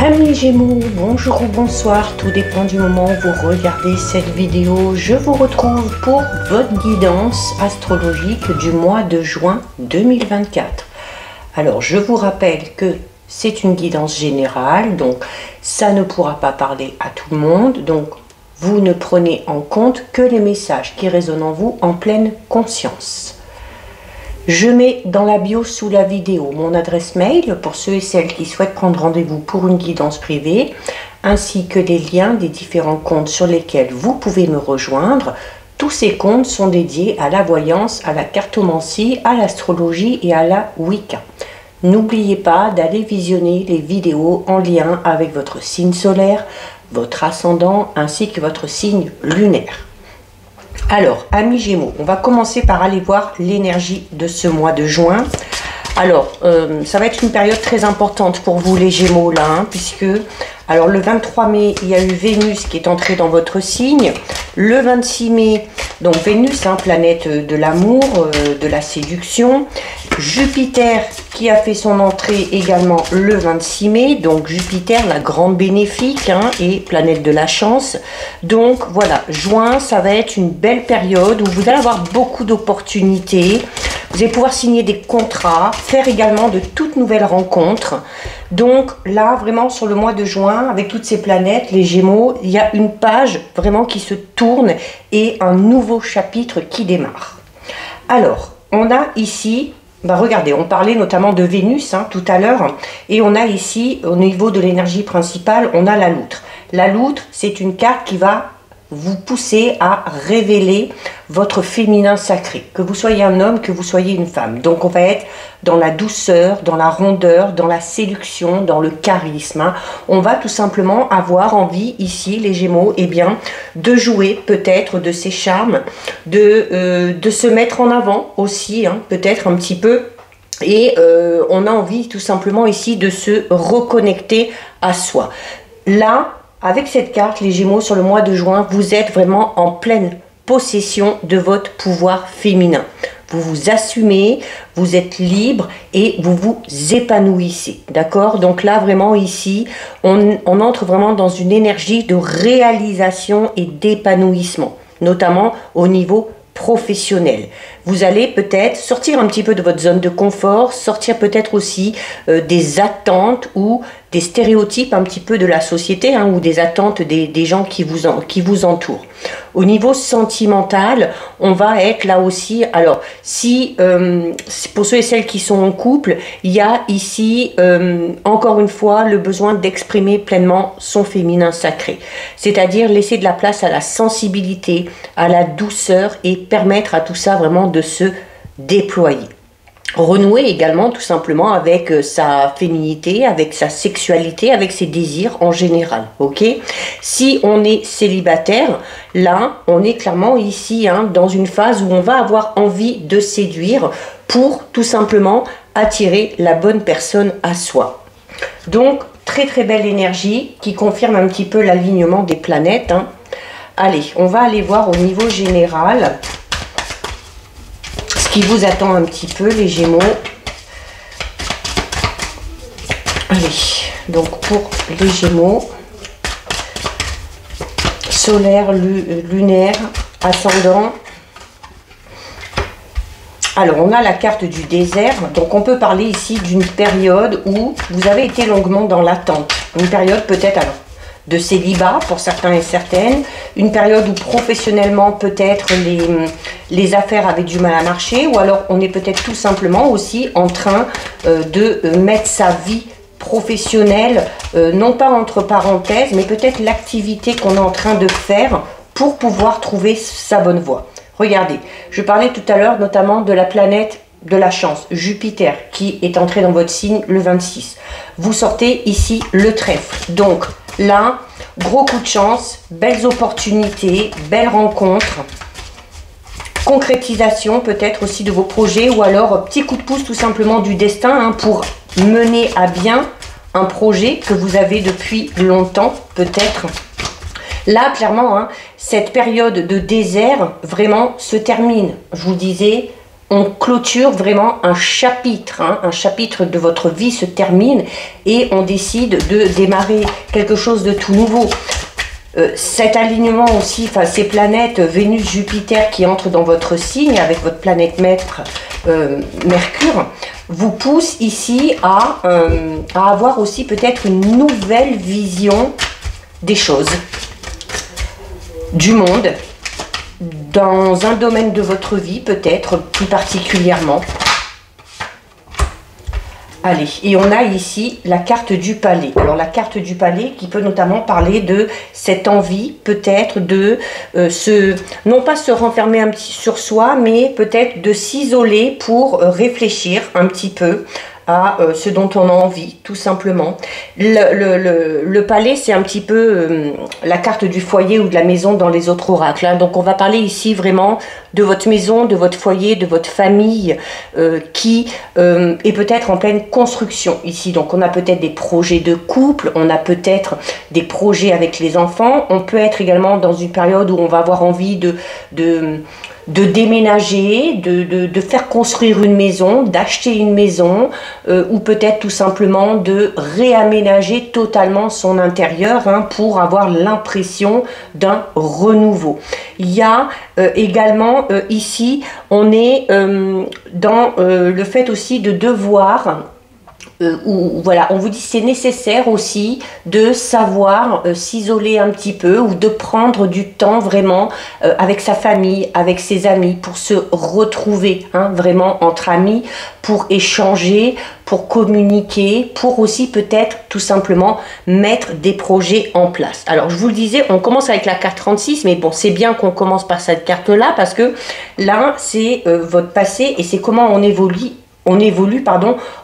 Amis Gémeaux, bonjour ou bonsoir, tout dépend du moment où vous regardez cette vidéo. Je vous retrouve pour votre guidance astrologique du mois de juin 2024. Alors, je vous rappelle que c'est une guidance générale, donc ça ne pourra pas parler à tout le monde. Donc, vous ne prenez en compte que les messages qui résonnent en vous en pleine conscience. Je mets dans la bio sous la vidéo mon adresse mail pour ceux et celles qui souhaitent prendre rendez-vous pour une guidance privée, ainsi que les liens des différents comptes sur lesquels vous pouvez me rejoindre. Tous ces comptes sont dédiés à la voyance, à la cartomancie, à l'astrologie et à la Wicca. N'oubliez pas d'aller visionner les vidéos en lien avec votre signe solaire, votre ascendant ainsi que votre signe lunaire. Alors, amis Gémeaux, on va commencer par aller voir l'énergie de ce mois de juin. Alors, ça va être une période très importante pour vous les Gémeaux là, puisque alors le 23 mai, il y a eu Vénus qui est entrée dans votre signe. Le 26 mai, donc Vénus, planète de l'amour, de la séduction. Jupiter qui a fait son entrée également le 26 mai. Donc Jupiter, la grande bénéfique et planète de la chance. Donc voilà, juin, ça va être une belle période où vous allez avoir beaucoup d'opportunités. Vous allez pouvoir signer des contrats, faire également de toutes nouvelles rencontres. Donc là, vraiment sur le mois de juin, avec toutes ces planètes, les Gémeaux, il y a une page vraiment qui se tourne et un nouveau chapitre qui démarre. Alors, on a ici, regardez, on parlait notamment de Vénus tout à l'heure, et on a ici, au niveau de l'énergie principale, on a la loutre. La loutre, c'est une carte qui va vous pousser à révéler votre féminin sacré, que vous soyez un homme, que vous soyez une femme. Donc on va être dans la douceur, dans la rondeur, dans la séduction, dans le charisme. On va tout simplement avoir envie ici, les Gémeaux, de jouer peut-être de ces charmes, de se mettre en avant aussi, peut-être un petit peu. Et on a envie tout simplement ici de se reconnecter à soi. Là, avec cette carte, les Gémeaux, sur le mois de juin, vous êtes vraiment en pleine possession de votre pouvoir féminin. Vous vous assumez, vous êtes libre et vous vous épanouissez. D'accord? Donc là, vraiment ici, on entre vraiment dans une énergie de réalisation et d'épanouissement, notamment au niveau professionnel. Vous allez peut-être sortir un petit peu de votre zone de confort, sortir peut-être aussi des attentes ou des stéréotypes un petit peu de la société ou des attentes des gens qui vous entourent. Au niveau sentimental, on va être là aussi, alors si pour ceux et celles qui sont en couple, il y a ici encore une fois le besoin d'exprimer pleinement son féminin sacré, c'est-à-dire laisser de la place à la sensibilité, à la douceur et permettre à tout ça vraiment de se déployer. Renouer également tout simplement avec sa féminité, avec sa sexualité, avec ses désirs en général, ok? Si on est célibataire, là, on est clairement ici dans une phase où on va avoir envie de séduire pour tout simplement attirer la bonne personne à soi. Donc, très très belle énergie qui confirme un petit peu l'alignement des planètes. Allez, on va aller voir au niveau général qui vous attend un petit peu, les Gémeaux. Allez, donc pour les Gémeaux, solaire, lunaire, ascendant. Alors, on a la carte du désert. Donc, on peut parler ici d'une période où vous avez été longuement dans l'attente. Une période peut-être de célibat pour certains et certaines, une période où professionnellement peut-être les affaires avaient du mal à marcher, ou alors on est peut-être tout simplement aussi en train de mettre sa vie professionnelle, non pas entre parenthèses, mais peut-être l'activité qu'on est en train de faire pour pouvoir trouver sa bonne voie. Regardez, je parlais tout à l'heure notamment de la planète de la chance, Jupiter, qui est entré dans votre signe le 26. Vous sortez ici le trèfle. Donc là, gros coup de chance, belles opportunités, belles rencontres, concrétisation peut-être aussi de vos projets, ou alors petit coup de pouce tout simplement du destin pour mener à bien un projet que vous avez depuis longtemps peut-être. Là, clairement, cette période de désert vraiment se termine. Je vous disais, on clôture vraiment un chapitre, hein, un chapitre de votre vie se termine et on décide de démarrer quelque chose de tout nouveau. Cet alignement aussi, enfin ces planètes Vénus, Jupiter qui entrent dans votre signe avec votre planète maître Mercure, vous pousse ici à avoir aussi peut-être une nouvelle vision des choses, du monde, dans un domaine de votre vie peut-être plus particulièrement. Allez, et on a ici la carte du palais. Alors la carte du palais qui peut notamment parler de cette envie peut-être de non pas se renfermer un petit sur soi, mais peut-être de s'isoler pour réfléchir un petit peu à ce dont on a envie, tout simplement. Le palais, c'est un petit peu la carte du foyer ou de la maison dans les autres oracles, hein. Donc on va parler ici vraiment de votre maison, de votre foyer, de votre famille qui est peut-être en pleine construction ici. Donc on a peut-être des projets de couple, on a peut-être des projets avec les enfants, on peut être également dans une période où on va avoir envie de déménager, de faire construire une maison, d'acheter une maison, ou peut-être tout simplement de réaménager totalement son intérieur, hein, pour avoir l'impression d'un renouveau. Il y a également ici, on est dans le fait aussi de devoir... voilà, on vous dit c'est nécessaire aussi de savoir s'isoler un petit peu ou de prendre du temps vraiment avec sa famille, avec ses amis pour se retrouver, hein, vraiment entre amis, pour échanger, pour communiquer, pour aussi peut-être tout simplement mettre des projets en place. Alors je vous le disais, on commence avec la carte 36, mais bon, c'est bien qu'on commence par cette carte-là parce que là, c'est votre passé et c'est comment on évolue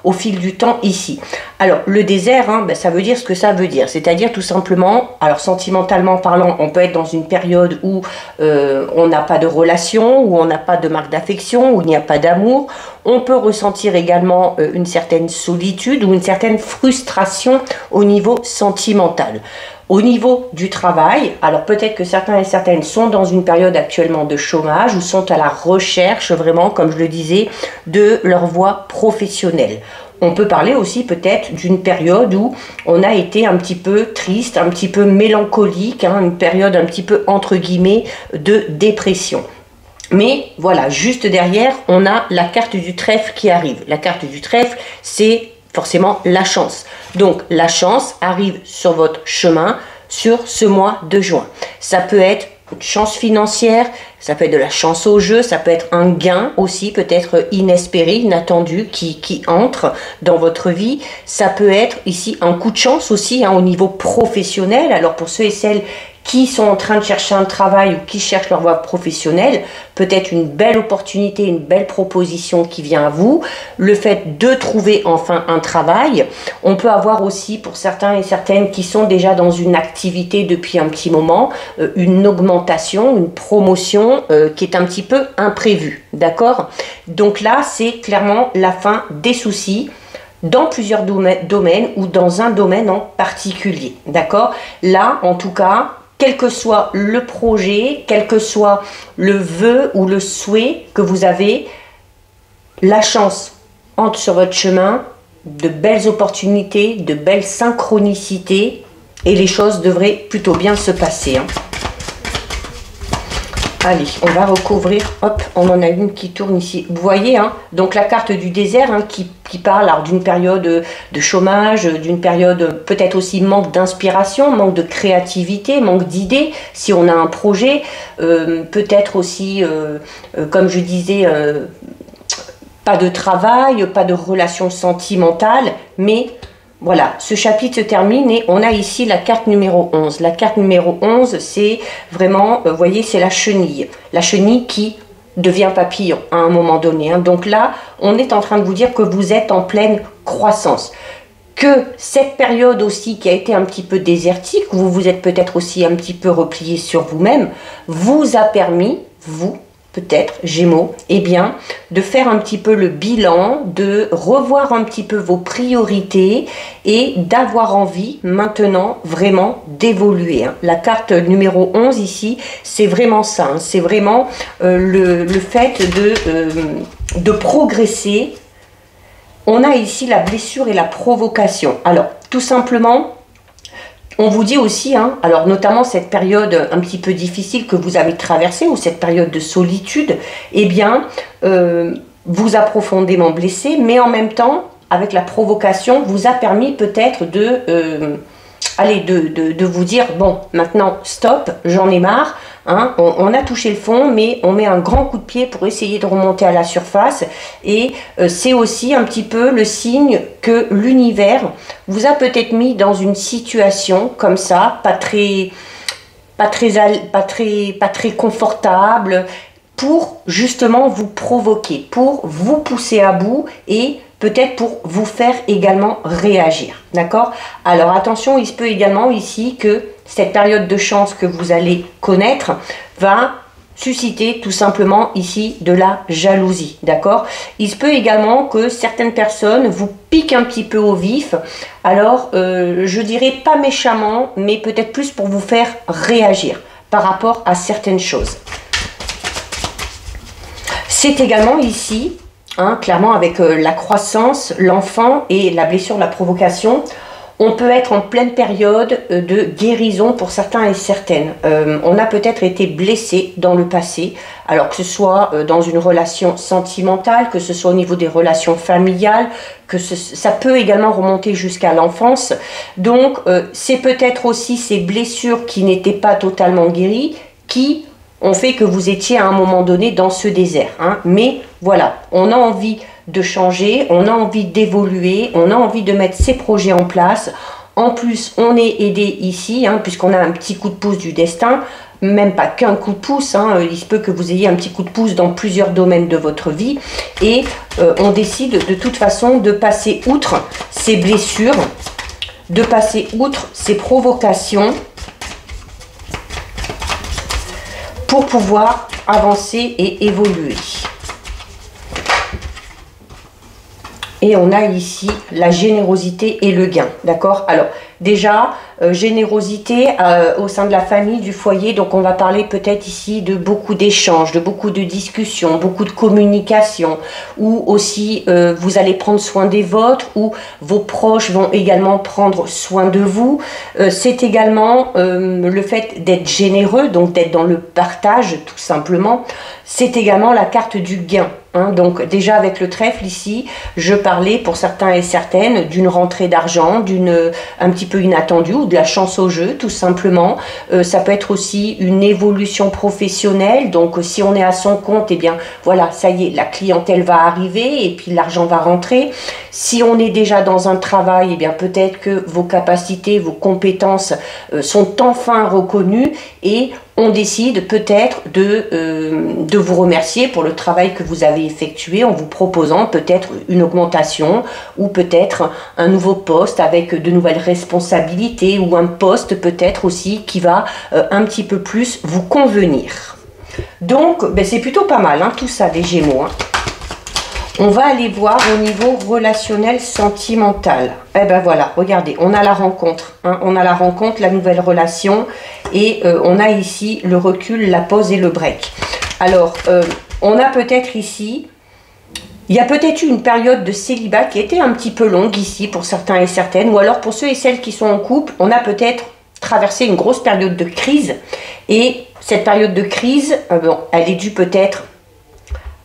au fil du temps ici. Alors, le désert, hein, ben, ça veut dire ce que ça veut dire. C'est-à-dire tout simplement, alors sentimentalement parlant, on peut être dans une période où on n'a pas de relation, où on n'a pas de marque d'affection, où il n'y a pas d'amour. On peut ressentir également une certaine solitude ou une certaine frustration au niveau sentimental. Au niveau du travail, alors peut-être que certains et certaines sont dans une période actuellement de chômage ou sont à la recherche vraiment, comme je le disais, de leur voie professionnelle. On peut parler aussi peut-être d'une période où on a été un petit peu triste, un petit peu mélancolique, hein, une période un petit peu entre guillemets de dépression. Mais voilà, juste derrière, on a la carte du trèfle qui arrive. La carte du trèfle, c'est forcément la chance. Donc la chance arrive sur votre chemin sur ce mois de juin. Ça peut être une chance financière, ça peut être de la chance au jeu, ça peut être un gain aussi peut-être inespéré, inattendu qui entre dans votre vie. Ça peut être ici un coup de chance aussi, hein, au niveau professionnel. Alors pour ceux et celles qui sont en train de chercher un travail ou qui cherchent leur voie professionnelle, peut-être une belle opportunité, une belle proposition qui vient à vous, le fait de trouver enfin un travail. On peut avoir aussi pour certains et certaines qui sont déjà dans une activité depuis un petit moment, une augmentation, une promotion qui est un petit peu imprévue, d'accord? Donc là, c'est clairement la fin des soucis dans plusieurs domaines ou dans un domaine en particulier, d'accord? Là, en tout cas, quel que soit le projet, quel que soit le vœu ou le souhait que vous avez, la chance entre sur votre chemin, de belles opportunités, de belles synchronicités et les choses devraient plutôt bien se passer, hein. Allez, on va recouvrir, hop, on en a une qui tourne ici. Vous voyez, hein, donc la carte du désert, hein, qui parle d'une période de chômage, d'une période peut-être aussi manque d'inspiration, manque de créativité, manque d'idées. Si on a un projet, peut-être aussi, comme je disais, pas de travail, pas de relation sentimentale, mais... Voilà, ce chapitre se termine et on a ici la carte numéro 11. La carte numéro 11, c'est vraiment, vous voyez, c'est la chenille. La chenille qui devient papillon à un moment donné, hein. Donc là, on est en train de vous dire que vous êtes en pleine croissance. Que cette période aussi qui a été un petit peu désertique, où vous vous êtes peut-être aussi un petit peu replié sur vous-même, vous a permis, vous, peut-être Gémeaux, eh bien, de faire un petit peu le bilan, de revoir un petit peu vos priorités et d'avoir envie maintenant vraiment d'évoluer. La carte numéro 11 ici, c'est vraiment ça, hein. C'est vraiment le fait de progresser. On a ici la blessure et la provocation. Alors, tout simplement, on vous dit aussi, hein, alors notamment cette période un petit peu difficile que vous avez traversée, ou cette période de solitude, eh bien, vous a profondément blessé, mais en même temps, avec la provocation, vous a permis peut-être de vous dire, bon, maintenant, stop, j'en ai marre, hein, on a touché le fond, mais on met un grand coup de pied pour essayer de remonter à la surface, et c'est aussi un petit peu le signe que l'univers vous a peut-être mis dans une situation comme ça, pas très confortable, pour justement vous provoquer, pour vous pousser à bout et peut-être pour vous faire également réagir. D'accord? Alors attention, il se peut également ici que cette période de chance que vous allez connaître va susciter tout simplement ici de la jalousie. D'accord? Il se peut également que certaines personnes vous piquent un petit peu au vif. Alors, je dirais pas méchamment, mais peut-être plus pour vous faire réagir par rapport à certaines choses. C'est également ici, hein, clairement avec la croissance, l'enfant et la blessure, la provocation, on peut être en pleine période de guérison pour certains et certaines. On a peut-être été blessé dans le passé, alors que ce soit dans une relation sentimentale, que ce soit au niveau des relations familiales, que ça peut également remonter jusqu'à l'enfance. Donc c'est peut-être aussi ces blessures qui n'étaient pas totalement guéries, qui ont fait que vous étiez à un moment donné dans ce désert. Hein. Mais voilà, on a envie de changer, on a envie d'évoluer, on a envie de mettre ses projets en place. En plus, on est aidé ici, hein, puisqu'on a un petit coup de pouce du destin, même pas qu'un coup de pouce, hein, il se peut que vous ayez un petit coup de pouce dans plusieurs domaines de votre vie, et on décide de toute façon de passer outre ces blessures, de passer outre ces provocations, pour pouvoir avancer et évoluer. Et on a ici la générosité et le gain, d'accord? Alors, déjà, générosité au sein de la famille, du foyer, donc on va parler peut-être ici de beaucoup d'échanges, de beaucoup de discussions, beaucoup de communication, ou aussi vous allez prendre soin des vôtres, ou vos proches vont également prendre soin de vous. C'est également le fait d'être généreux, donc d'être dans le partage, tout simplement. C'est également la carte du gain. Hein, donc déjà avec le trèfle ici, je parlais pour certains et certaines d'une rentrée d'argent, un petit peu inattendue, ou de la chance au jeu tout simplement. Ça peut être aussi une évolution professionnelle, donc si on est à son compte, et bien voilà, ça y est, la clientèle va arriver et puis l'argent va rentrer. Si on est déjà dans un travail, et bien peut-être que vos capacités, vos compétences sont enfin reconnues et on décide peut-être de vous remercier pour le travail que vous avez effectué en vous proposant peut-être une augmentation ou peut-être un nouveau poste avec de nouvelles responsabilités, ou un poste peut-être aussi qui va un petit peu plus vous convenir. Donc ben, c'est plutôt pas mal, hein, tout ça des Gémeaux. Hein. On va aller voir au niveau relationnel sentimental. Eh ben voilà, regardez, on a la rencontre. Hein, on a la rencontre, la nouvelle relation. Et on a ici le recul, la pause et le break. Alors, on a peut-être ici... Il y a peut-être eu une période de célibat qui était un petit peu longue ici pour certains et certaines. Ou alors pour ceux et celles qui sont en couple, on a peut-être traversé une grosse période de crise. Et cette période de crise, bon, elle est due peut-être...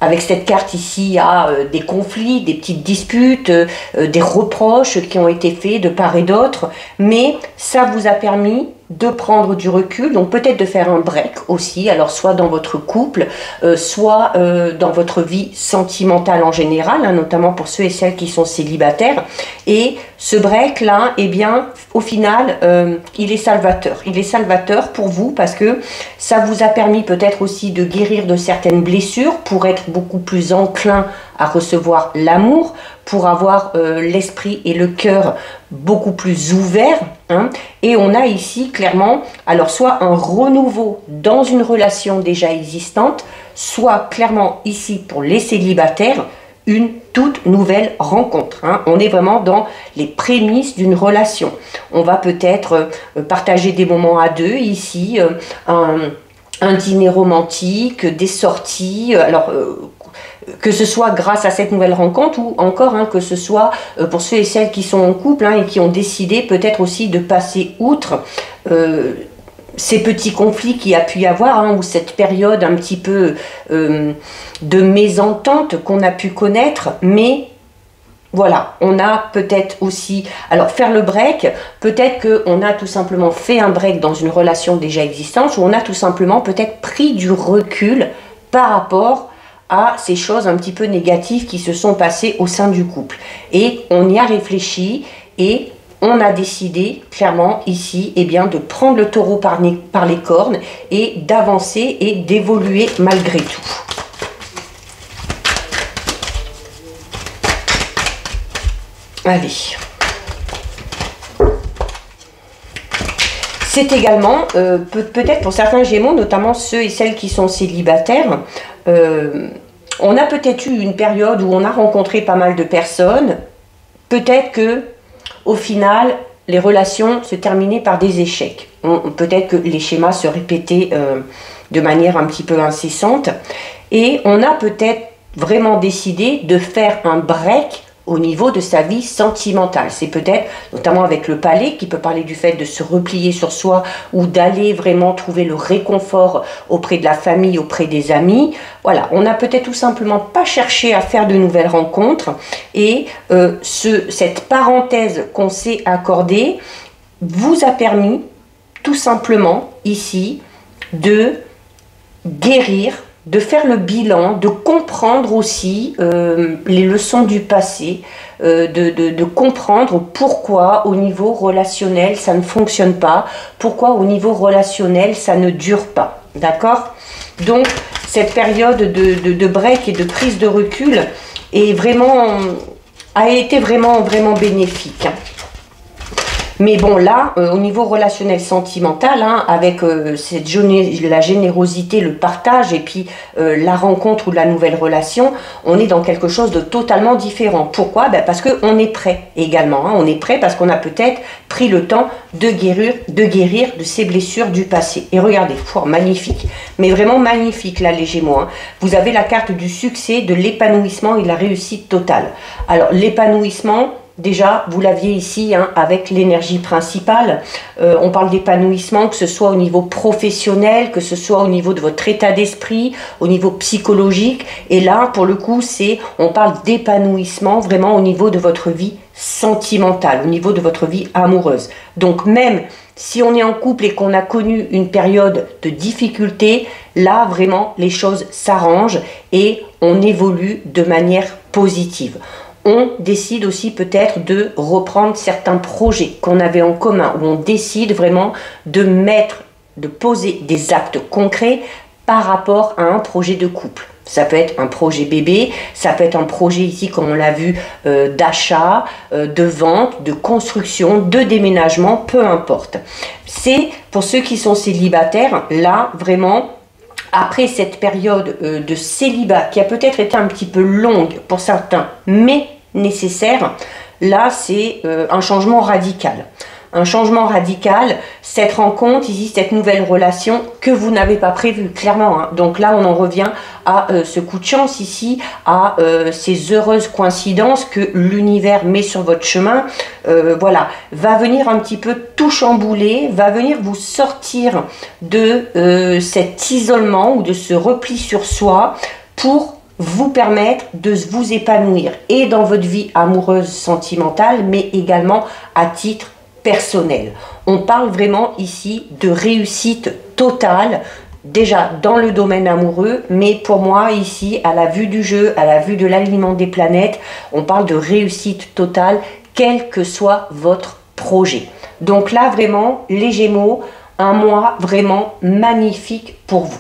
Avec cette carte ici, à des conflits, des petites disputes, des reproches qui ont été faits de part et d'autre. Mais ça vous a permis de prendre du recul, donc peut-être de faire un break aussi, alors soit dans votre couple, soit dans votre vie sentimentale en général, hein, notamment pour ceux et celles qui sont célibataires. Et ce break-là, eh bien, au final, il est salvateur. Il est salvateur pour vous parce que ça vous a permis peut-être aussi de guérir de certaines blessures pour être beaucoup plus enclin à recevoir l'amour, pour avoir l'esprit et le cœur beaucoup plus ouverts. Hein. Et on a ici clairement, alors soit un renouveau dans une relation déjà existante, soit clairement ici pour les célibataires, une toute nouvelle rencontre. Hein. On est vraiment dans les prémices d'une relation. On va peut-être partager des moments à deux ici, un dîner romantique, des sorties, alors que ce soit grâce à cette nouvelle rencontre ou encore hein, que ce soit pour ceux et celles qui sont en couple hein, et qui ont décidé peut-être aussi de passer outre ces petits conflits qu'il y a pu y avoir, hein, ou cette période un petit peu de mésentente qu'on a pu connaître, mais voilà, on a peut-être aussi, alors faire le break, peut-être qu'on a tout simplement fait un break dans une relation déjà existante, ou on a tout simplement peut-être pris du recul par rapport à ces choses un petit peu négatives qui se sont passées au sein du couple. Et on y a réfléchi et on a décidé clairement ici eh bien, de prendre le taureau par les cornes et d'avancer et d'évoluer malgré tout. Allez. C'est également, peut-être pour certains Gémeaux, notamment ceux et celles qui sont célibataires, on a peut-être eu une période où on a rencontré pas mal de personnes. Peut-être que au final, les relations se terminaient par des échecs. Peut-être que les schémas se répétaient de manière un petit peu incessante. Et on a peut-être vraiment décidé de faire un break au niveau de sa vie sentimentale. C'est peut-être, notamment avec le palais, qui peut parler du fait de se replier sur soi ou d'aller vraiment trouver le réconfort auprès de la famille, auprès des amis. Voilà, on n'a peut-être tout simplement pas cherché à faire de nouvelles rencontres et cette parenthèse qu'on s'est accordée vous a permis tout simplement ici de guérir, de faire le bilan, de comprendre aussi les leçons du passé, de comprendre pourquoi au niveau relationnel ça ne fonctionne pas, pourquoi au niveau relationnel ça ne dure pas, d'accord? Donc cette période de break et de prise de recul a été vraiment bénéfique. Mais bon, là, au niveau relationnel sentimental, hein, avec la générosité, le partage et puis la rencontre ou la nouvelle relation, on est dans quelque chose de totalement différent. Pourquoi? Ben parce qu'on est prêt également. Hein. On est prêt parce qu'on a peut-être pris le temps de guérir de ces blessures du passé. Et regardez, magnifique. Mais vraiment magnifique, là, les Gémeaux. Hein. Vous avez la carte du succès, de l'épanouissement et de la réussite totale. Alors, l'épanouissement... Déjà, vous l'aviez ici hein, avec l'énergie principale. On parle d'épanouissement, que ce soit au niveau professionnel, que ce soit au niveau de votre état d'esprit, au niveau psychologique. Et là, pour le coup, on parle d'épanouissement vraiment au niveau de votre vie sentimentale, au niveau de votre vie amoureuse. Donc même si on est en couple et qu'on a connu une période de difficulté, là, vraiment, les choses s'arrangent et on évolue de manière positive. On décide aussi peut-être de reprendre certains projets qu'on avait en commun, où on décide vraiment de poser des actes concrets par rapport à un projet de couple. Ça peut être un projet bébé, ça peut être un projet ici, comme on l'a vu, d'achat, de vente, de construction, de déménagement, peu importe. C'est pour ceux qui sont célibataires, là vraiment... Après cette période de célibat qui a peut-être été un petit peu longue pour certains, mais nécessaire, là c'est un changement radical. Un changement radical, cette rencontre, ici, cette nouvelle relation que vous n'avez pas prévue, clairement. Hein. Donc là, on en revient à ce coup de chance ici, à ces heureuses coïncidences que l'univers met sur votre chemin. Voilà, va venir un petit peu tout chambouler, va venir vous sortir de cet isolement ou de ce repli sur soi pour vous permettre de vous épanouir et dans votre vie amoureuse, sentimentale, mais également à titre personnel. On parle vraiment ici de réussite totale, déjà dans le domaine amoureux, mais pour moi ici, à la vue du jeu, à la vue de l'alignement des planètes, on parle de réussite totale, quel que soit votre projet. Donc là, vraiment, les Gémeaux, un mois vraiment magnifique pour vous.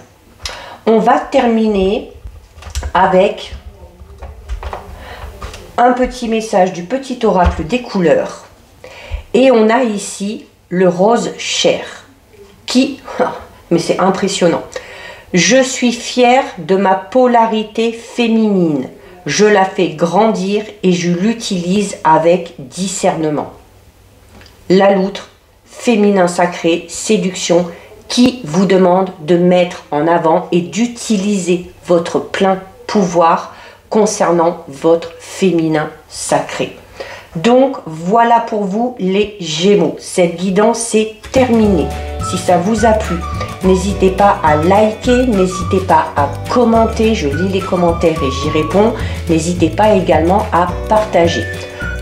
On va terminer avec un petit message du petit oracle des couleurs. Et on a ici le rose chair qui, mais c'est impressionnant. Je suis fière de ma polarité féminine. Je la fais grandir et je l'utilise avec discernement. La loutre, féminin sacré, séduction, qui vous demande de mettre en avant et d'utiliser votre plein pouvoir concernant votre féminin sacré. Donc voilà pour vous les Gémeaux. Cette guidance est terminée. Si ça vous a plu, n'hésitez pas à liker, n'hésitez pas à commenter, je lis les commentaires et j'y réponds. N'hésitez pas également à partager.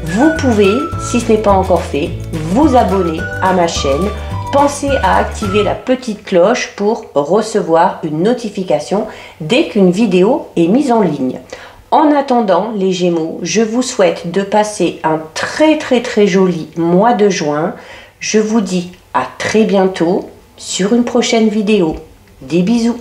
Vous pouvez, si ce n'est pas encore fait, vous abonner à ma chaîne. Pensez à activer la petite cloche pour recevoir une notification dès qu'une vidéo est mise en ligne. En attendant, les Gémeaux, je vous souhaite de passer un très joli mois de juin. Je vous dis à très bientôt sur une prochaine vidéo. Des bisous.